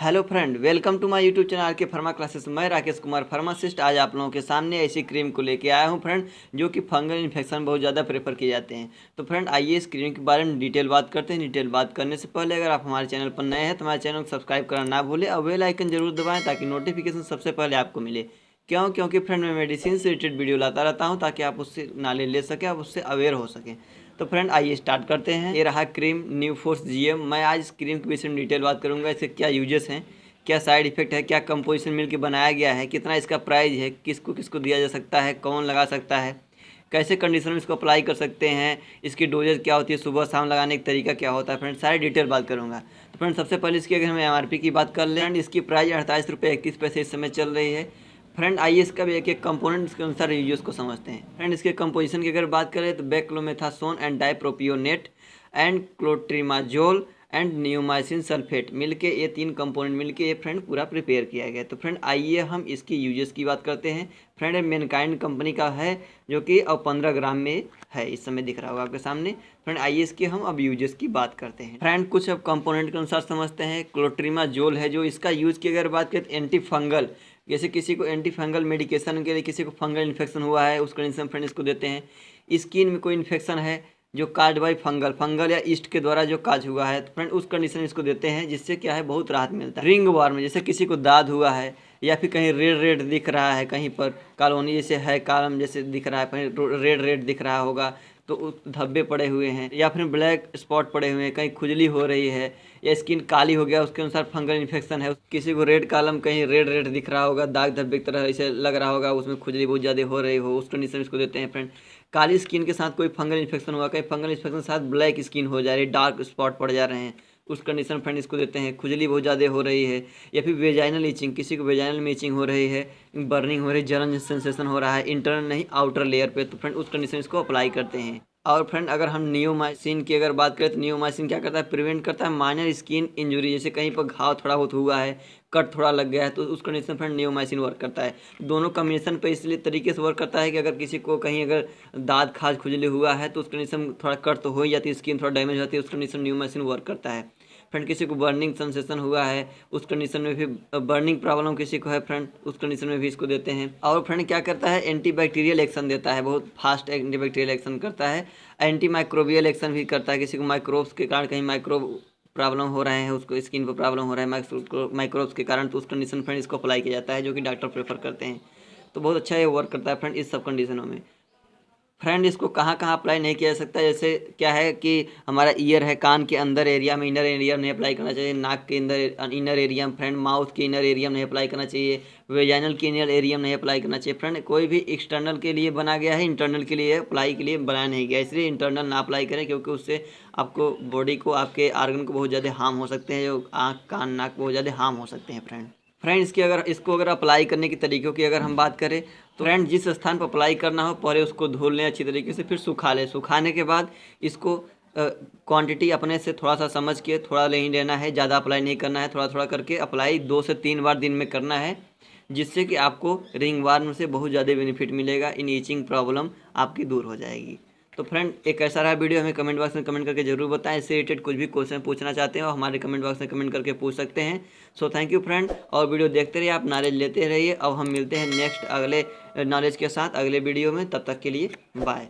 Hello friend, welcome to my YouTube channel के pharma classes. मैं Rakesh Kumar pharmacist आज आप लोगों के सामने ऐसी क्रीम को लेके आया हूं फ्रेंड, जो कि फंगल इन्फेक्शन बहुत ज़्यादा प्रेफर किए जाते हैं। तो फ्रेंड आइए इस क्रीम के बारे में डिटेल बात करते हैं। डिटेल बात करने से पहले अगर आप हमारे चैनल पर नए हैं तो हमारे चैनल को सब्सक्राइब करना ना भूलें और बेल आइकन जरूर दबाएँ ताकि नोटिफिकेशन सबसे पहले आपको मिले। क्योंकि फ्रेंड मैं मेडिसिन से रिलेटेड वीडियो लाता रहता हूँ ताकि आप उससे नॉलेज ले सकें, आप उससे अवेयर हो सकें। तो फ्रेंड आइए स्टार्ट करते हैं। ये रहा क्रीम न्यू फोर्स जीएम। मैं आज इस क्रीम के विषय में डिटेल बात करूँगा, इसके क्या यूजेस हैं, क्या साइड इफेक्ट है, क्या कंपोजिशन मिलकर बनाया गया है, कितना इसका प्राइस है, किसको किसको दिया जा सकता है, कौन लगा सकता है, कैसे कंडीशन में इसको अप्लाई कर सकते हैं, इसकी डोजेज क्या होती है, सुबह शाम लगाने का तरीका क्या होता है। फ्रेंड सारी डिटेल बात करूँगा। तो फ्रेंड सबसे पहले इसकी अगर हम एमआरपी की बात कर लें, इसकी प्राइस 48 रुपये 31 पैसे इस समय चल रही है। फ्रेंड आइए इसका भी एक एक कंपोनेंट के अनुसार यूज को समझते हैं। फ्रेंड इसके कंपोजिशन की अगर बात करें तो beclomethasone and dipropionate and clotrimazole and neomycin sulphate मिलके, ये तीन कंपोनेंट मिलके ये फ्रेंड पूरा प्रिपेयर किया गया है। तो फ्रेंड आइए हम इसकी यूजेस की बात करते हैं। फ्रेंड मेनकाइंड कंपनी का है, जो कि अब 15 ग्राम में है, इस समय दिख रहा होगा आपके सामने। फ्रेंड आइए इसकी हम अब यूजेस की बात करते हैं। फ्रेंड कुछ अब कंपोनेंट के अनुसार समझते हैं। क्लोट्रिमाजोल है, जो इसका यूज की अगर बात करें तो एंटी फंगल, जैसे किसी को एंटी फंगल मेडिकेशन के लिए किसी को फंगल इन्फेक्शन हुआ है, उस कंडीशन फ्रेंड इसको देते हैं। स्किन में कोई इन्फेक्शन है जो काज बाई फंगल या ईस्ट के द्वारा जो काज हुआ है, तो फ्रेंड उस कंडीशन में इसको देते हैं, जिससे क्या है बहुत राहत मिलता है। रिंग वार्म, जैसे किसी को दाद हुआ है या फिर कहीं रेड रेड दिख रहा है, कहीं पर कॉलोनी जैसे है, कॉलम जैसे दिख रहा है, कहीं रेड रेड दिख रहा होगा तो धब्बे पड़े हुए हैं, या फिर ब्लैक स्पॉट पड़े हुए हैं, कहीं खुजली हो रही है या स्किन काली हो गया, उसके अनुसार फंगल इन्फेक्शन है। किसी को रेड कॉलम कहीं रेड रेड दिख रहा होगा, दाग धब्बे की तरह ऐसे लग रहा होगा, उसमें खुजली बहुत ज़्यादा हो रही हो, उस कंडीशन में इसको देते हैं। फ्रेंड काली स्किन के साथ कोई फंगल इन्फेक्शन हुआ, कहीं फंगल इन्फेक्शन के साथ ब्लैक स्किन हो जा रही है, डार्क स्पॉट पड़ जा रहे हैं, उस कंडीशन फ्रेंड इसको देते हैं। खुजली बहुत ज़्यादा हो रही है या फिर वेजाइनल ईचिंग, किसी को वेजाइनल में ईचिंग हो रही है, बर्निंग हो रही है, जलन सेंसेशन हो रहा है इंटरनल नहीं आउटर लेयर पे, तो फ्रेंड उस कंडीशन इसको अप्लाई करते हैं। और फ्रेंड अगर हम नियोमाइसिन की अगर बात करें तो नियोमाइसिन क्या करता है, प्रिवेंट करता है माइनर स्किन इंजरी, जैसे कहीं पर घाव थोड़ा बहुत हुआ है, कट थोड़ा लग गया है, तो उस कंडीशन फ्रेंड नियोमाइसिन वर्क करता है। दोनों कॉम्बिनेशन पे इसलिए तरीके से वर्क करता है कि अगर किसी को कहीं अगर दाद खाज खुजली हुआ है तो उस कंडीशन थोड़ा कट तो हो ही जाती है, स्किन थोड़ा डैमेज होती है, उस कंडीशन नियोमाइसिन वर्क करता है। फ्रेंड किसी को बर्निंग सेंसेशन हुआ है, उस कंडीशन में भी बर्निंग प्रॉब्लम किसी को है फ्रेंड, उस कंडीशन में भी इसको देते हैं। और फ्रेंड क्या करता है, एंटीबैक्टीरियल एक्शन देता है, बहुत फास्ट एंटीबैक्टीरियल एक्शन करता है। एंटी माइक्रोबियल एक्शन भी करता है, किसी को माइक्रोब्स के कारण कहीं माइक्रोब प्रॉब्लम हो रहे हैं, उसको स्किन पर प्रॉब्लम हो रहा है माइक्रोब्स के कारण, तो उस कंडीशन फ्रेंड इसको अप्लाई किया जाता है, जो कि डॉक्टर प्रेफर करते हैं। तो बहुत अच्छा ये वर्क करता है फ्रेंड इस सब कंडीशनों में। फ्रेंड इसको कहाँ कहाँ अप्लाई नहीं किया जा सकता, जैसे क्या है कि हमारा ईयर है, कान के अंदर एरिया में, इनर एरिया में नहीं अप्लाई करना चाहिए, नाक के अंदर इनर एरिया में, फ्रेंड माउथ के इनर एरिया में नहीं अप्लाई करना चाहिए, वेजाइनल के इनर एरिया में नहीं अप्लाई करना चाहिए। फ्रेंड कोई भी एक्सटर्नल के लिए बना गया है, इंटरनल के लिए अप्लाई के लिए बनाया नहीं गया, इसलिए इंटरनल ना अप्लाई करें, क्योंकि उससे आपको बॉडी को, आपके आर्गन को बहुत ज़्यादा हार्म हो सकते हैं, जो आँख कान नाक बहुत ज़्यादा हार्म हो सकते हैं। फ्रेंड इसको अगर अप्लाई करने की तरीक़ों की अगर हम बात करें तो फ्रेंड जिस स्थान पर अप्लाई करना हो पहले उसको धो लें अच्छी तरीके से, फिर सुखा लें। सुखाने के बाद इसको क्वांटिटी अपने से थोड़ा सा समझ के थोड़ा नहीं लेना है, ज़्यादा अप्लाई नहीं करना है, थोड़ा थोड़ा करके अप्लाई 2 से 3 बार दिन में करना है, जिससे कि आपको रिंग वार्म से बहुत ज़्यादा बेनिफिट मिलेगा, इन ईचिंग प्रॉब्लम आपकी दूर हो जाएगी। तो फ्रेंड एक ऐसा रहा वीडियो, हमें कमेंट बॉक्स में कमेंट करके जरूर बताएं। इससे रिलेटेड कुछ भी क्वेश्चन पूछना चाहते हैं और हमारे कमेंट बॉक्स में कमेंट करके पूछ सकते हैं। सो थैंक यू फ्रेंड, और वीडियो देखते रहिए, आप नॉलेज लेते रहिए। अब हम मिलते हैं नेक्स्ट अगले नॉलेज के साथ अगले वीडियो में, तब तक के लिए बाय।